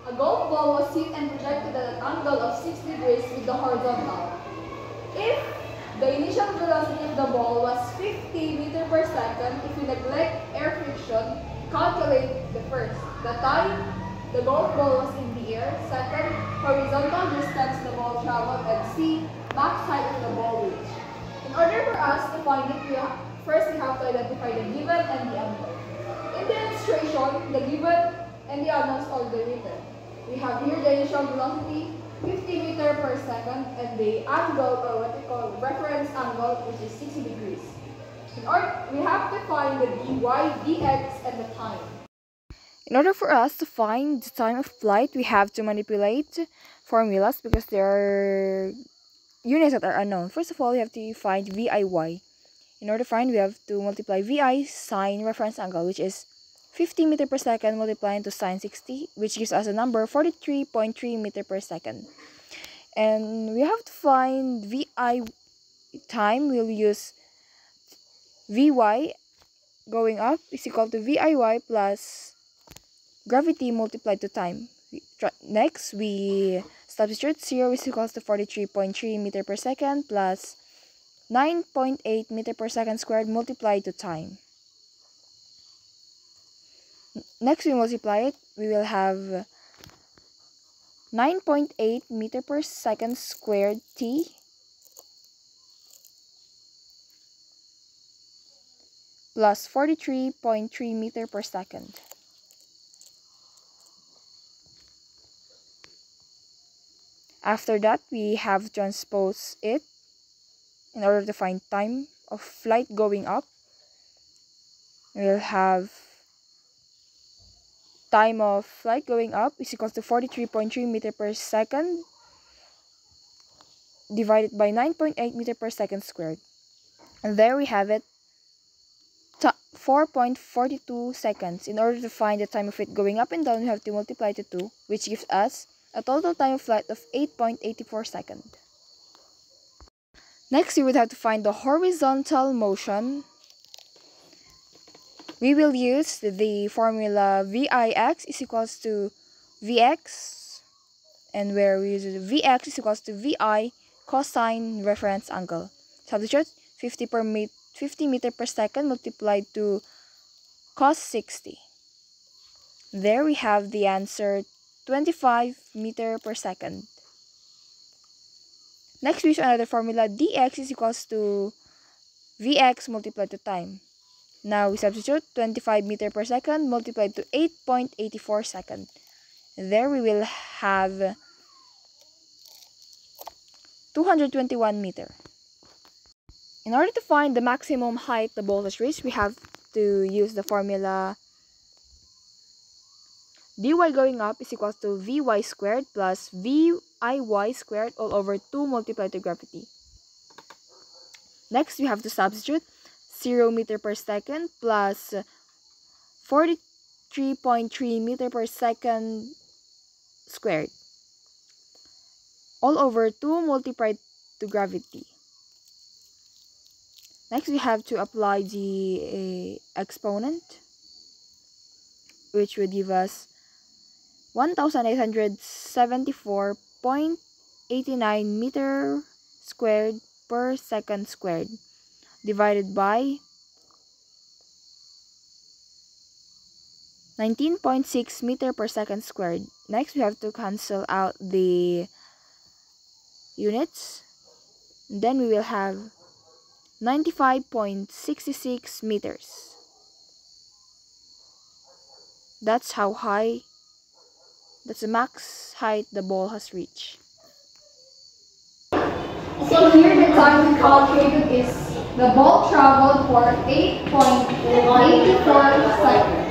A golf ball was hit and projected at an angle of 6 degrees with the horizontal. If the initial velocity of the ball was 50 meters per second, if we neglect air friction, calculate the first. The time the golf ball was in the air, second, horizontal distance the ball traveled, and C, max height of the ball reached. In order for us to find it, first we have to identify the given and the unknown. In the illustration, the given and the unknowns are written. We have here the initial velocity, 50 meters per second, and the angle, or what we call reference angle, which is 60 degrees. We have to find the dy, dx, and the time. In order for us to find the time of flight, we have to manipulate formulas because there are units that are unknown. First of all, we have to find VIY. In order to find, we have to multiply VI sine reference angle, which is 50 meters per second multiplied into sine 60, which gives us a number 43.3 meters per second. And we have to find VI time. We'll use VY going up is equal to VIY plus gravity multiplied to time. Next, we substitute 0 is equal to 43.3 meters per second plus 9.8 meters per second squared multiplied to time. Next, we multiply it. We will have 9.8 meters per second squared t plus 43.3 meters per second. After that, we have to transpose it in order to find time of flight going up. We'll have time of flight going up is equal to 43.3 meters per second divided by 9.8 meters per second squared. And there we have it, 4.42 seconds. In order to find the time of it going up and down, we have to multiply to 2, which gives us a total time of flight of 8.84 seconds. Next, we would have to find the horizontal motion. We will use the formula Vix is equals to Vx, and where we use Vx is equals to Vi cosine reference angle. Substitute 50 meters per second multiplied to cos 60. There we have the answer, 25 meters per second. Next, we use another formula, dx is equals to Vx multiplied to time. Now we substitute 25 meters per second multiplied to 8.84 seconds. There we will have 221 meters. In order to find the maximum height the ball has reached, we have to use the formula dy going up is equals to Vy squared plus Viy squared all over 2 multiplied to gravity. Next, we have to substitute 0 meters per second plus 43.3 meters per second squared all over 2 multiplied to gravity. Next, we have to apply the exponent, which would give us 1,874.89 meters squared per second squared divided by 19.6 meters per second squared. Next, we have to cancel out the units. Then we will have 95.66 meters. That's how high, that's the max height the ball has reached. So here the time we calculated is the ball traveled for 8.84 seconds.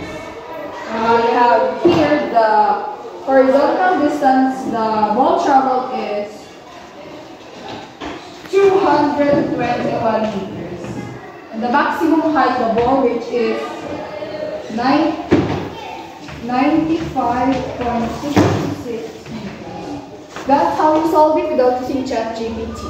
You have here the horizontal distance the ball traveled is 221 meters. And the maximum height the ball reached is 95.66 meters. That's how you solve it without using ChatGPT.